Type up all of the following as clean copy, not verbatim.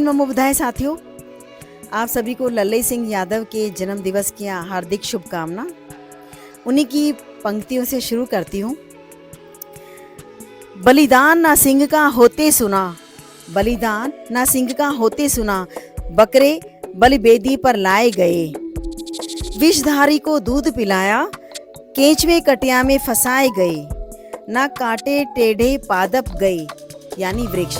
नमो बुधाय साथियों, आप सभी को लल्लई सिंह यादव के जन्म दिवस की हार्दिक शुभकामना। उन्हीं की पंक्तियों से शुरू करती हूँ। बलिदान ना सिंह का होते सुना, बलिदान ना सिंह का होते सुना, बकरे बलि बेदी पर लाए गए। विषधारी को दूध पिलाया, केंचुए कटिया में फंसाए गए। ना काटे टेढ़े पादप गए, यानी वृक्ष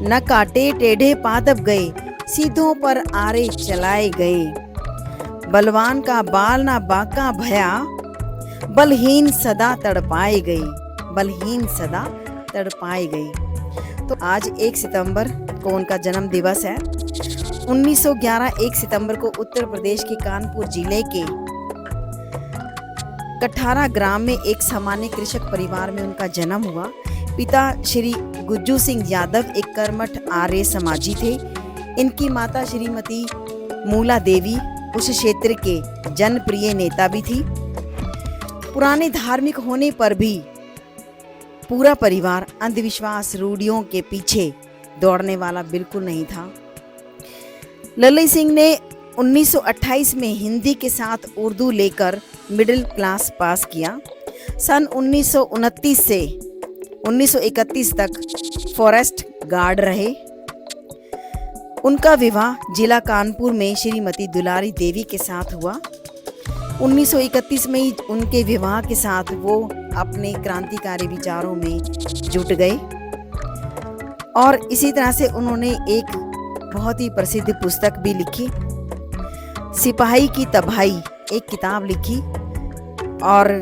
न काटे टेढ़े पादप गए, सीधों पर आरे चलाए गए। बलवान का बाल ना बांका भया, बलहीन सदा तड़पाए गए, बलहीन सदा तड़पाए गए। तो आज 1 सितंबर को उनका जन्म दिवस है। 1911 1 सितंबर को उत्तर प्रदेश के कानपुर जिले के कठारा ग्राम में एक सामान्य कृषक परिवार में उनका जन्म हुआ। पिता श्री गुज्जू सिंह यादव एक कर्मठ आर्य समाजी थे। इनकी माता श्रीमती मूला देवी उस क्षेत्र के जनप्रिय नेता भी थी। पुराने धार्मिक होने पर भी पूरा परिवार अंधविश्वास रूढ़ियों के पीछे दौड़ने वाला बिल्कुल नहीं था। लल्लई सिंह ने 1928 में हिंदी के साथ उर्दू लेकर मिडिल क्लास पास किया। सन 1929 से 1931 तक फॉरेस्ट गार्ड रहे। उनका विवाह जिला कानपुर में श्रीमती दुलारी देवी के साथ हुआ। 1931 में ही उनके विवाह के साथ वो अपने क्रांतिकारी विचारों में जुट गए और इसी तरह से उन्होंने एक बहुत ही प्रसिद्ध पुस्तक भी लिखी, सिपाही की तबाही, एक किताब लिखी। और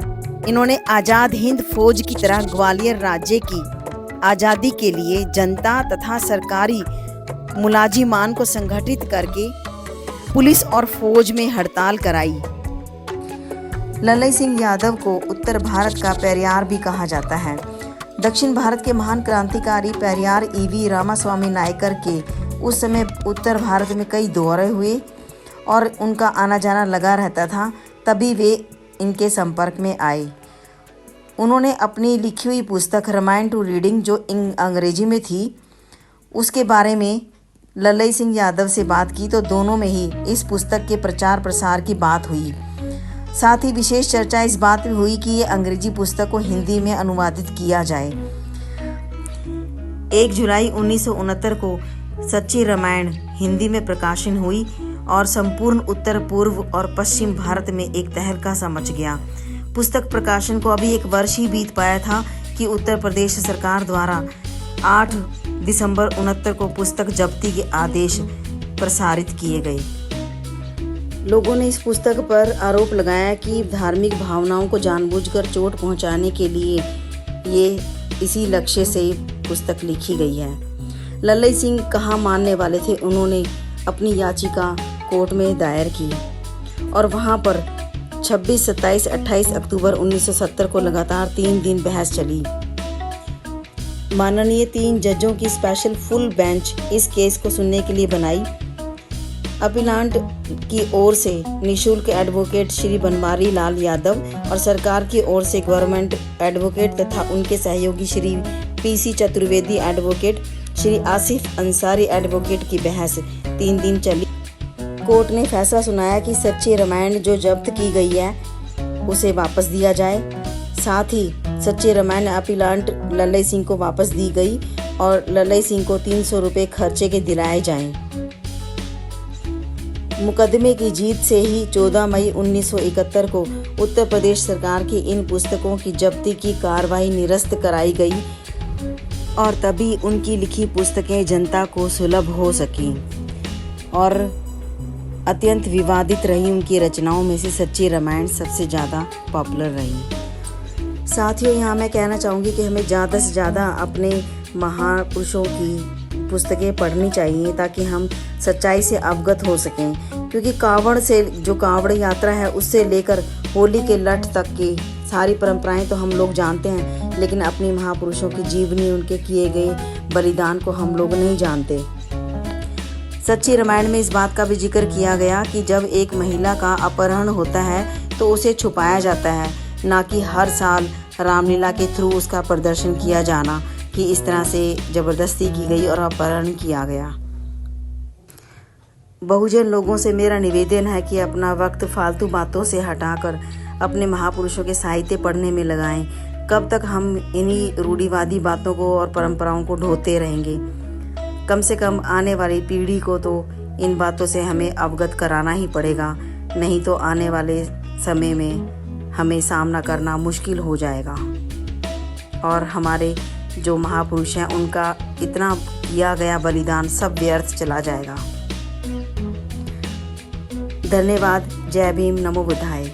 इन्होंने आज़ाद हिंद फौज की तरह ग्वालियर राज्य की आज़ादी के लिए जनता तथा सरकारी मुलाजिमान को संगठित करके पुलिस और फौज में हड़ताल कराई। लल्लई सिंह यादव को उत्तर भारत का पेरियार भी कहा जाता है। दक्षिण भारत के महान क्रांतिकारी पेरियार ईवी रामास्वामी नायकर के उस समय उत्तर भारत में कई दौरे हुए और उनका आना जाना लगा रहता था, तभी वे इनके संपर्क में आए। उन्होंने अपनी लिखी हुई पुस्तक रामायण टू रीडिंग, जो अंग्रेजी में थी, उसके बारे में लल्लई सिंह यादव से बात की, तो दोनों में ही इस पुस्तक के प्रचार प्रसार की बात हुई। साथ ही विशेष चर्चा इस बात में हुई कि ये अंग्रेजी पुस्तक को हिंदी में अनुवादित किया जाए। 1 जुलाई 1969 को सच्ची रामायण हिंदी में प्रकाशन हुई और संपूर्ण उत्तर पूर्व और पश्चिम भारत में एक तहलका सा मच गया। पुस्तक प्रकाशन को अभी 1 वर्ष ही बीत पाया था कि उत्तर प्रदेश सरकार द्वारा 8 दिसंबर 1969 को पुस्तक जब्ती के आदेश प्रसारित किए गए। लोगों ने इस पुस्तक पर आरोप लगाया कि धार्मिक भावनाओं को जानबूझकर चोट पहुंचाने के लिए ये इसी लक्ष्य से पुस्तक लिखी गई है। लल्लई सिंह कहाँ मानने वाले थे, उन्होंने अपनी याचिका कोर्ट में दायर की और वहां पर 26, 27, 28 अक्टूबर 1970 को लगातार 3 दिन बहस चली। माननीय 3 जजों की स्पेशल फुल बेंच इस केस को सुनने के लिए बनाई। अपीलांट की ओर से निशुल्क एडवोकेट श्री बनवारी लाल यादव और सरकार की ओर से गवर्नमेंट एडवोकेट तथा उनके सहयोगी Shri PC Chaturvedi advocate, Shri Asif Ansari advocate की बहस 3 दिन चली। कोर्ट ने फैसला सुनाया कि सच्ची रामायण जो जब्त की गई है उसे वापस दिया जाए। साथ ही सच्ची रामायण अपीलांट लल्लई सिंह को वापस दी गई और लल्लई सिंह को 300 रुपये खर्चे के दिलाए जाएं। मुकदमे की जीत से ही 14 मई 1971 को उत्तर प्रदेश सरकार की इन पुस्तकों की जब्ती की कार्रवाई निरस्त कराई गई और तभी उनकी लिखी पुस्तकें जनता को सुलभ हो सकी और अत्यंत विवादित रही। उनकी रचनाओं में से सच्ची रामायण सबसे ज़्यादा पॉपुलर रही। साथियों, यहाँ मैं कहना चाहूँगी कि हमें ज़्यादा से ज़्यादा अपने महापुरुषों की पुस्तकें पढ़नी चाहिए ताकि हम सच्चाई से अवगत हो सकें, क्योंकि कांवड़ से जो कांवड़ यात्रा है उससे लेकर होली के लठ तक की सारी परंपराएं तो हम लोग जानते हैं, लेकिन अपनी महापुरुषों की जीवनी, उनके किए गए बलिदान को हम लोग नहीं जानते। सच्ची रामायण में इस बात का भी जिक्र किया गया कि जब एक महिला का अपहरण होता है तो उसे छुपाया जाता है, ना कि हर साल रामलीला के थ्रू उसका प्रदर्शन किया जाना। कि इस तरह से ज़बरदस्ती की गई और अपहरण किया गया। बहुजन लोगों से मेरा निवेदन है कि अपना वक्त फालतू बातों से हटाकर अपने महापुरुषों के साहित्य पढ़ने में लगाएं। कब तक हम इन्हीं रूढ़िवादी बातों को और परंपराओं को ढोते रहेंगे? कम से कम आने वाली पीढ़ी को तो इन बातों से हमें अवगत कराना ही पड़ेगा, नहीं तो आने वाले समय में हमें सामना करना मुश्किल हो जाएगा और हमारे जो महापुरुष हैं उनका इतना किया गया बलिदान सब व्यर्थ चला जाएगा। धन्यवाद। जय भीम। नमो बुद्धाय।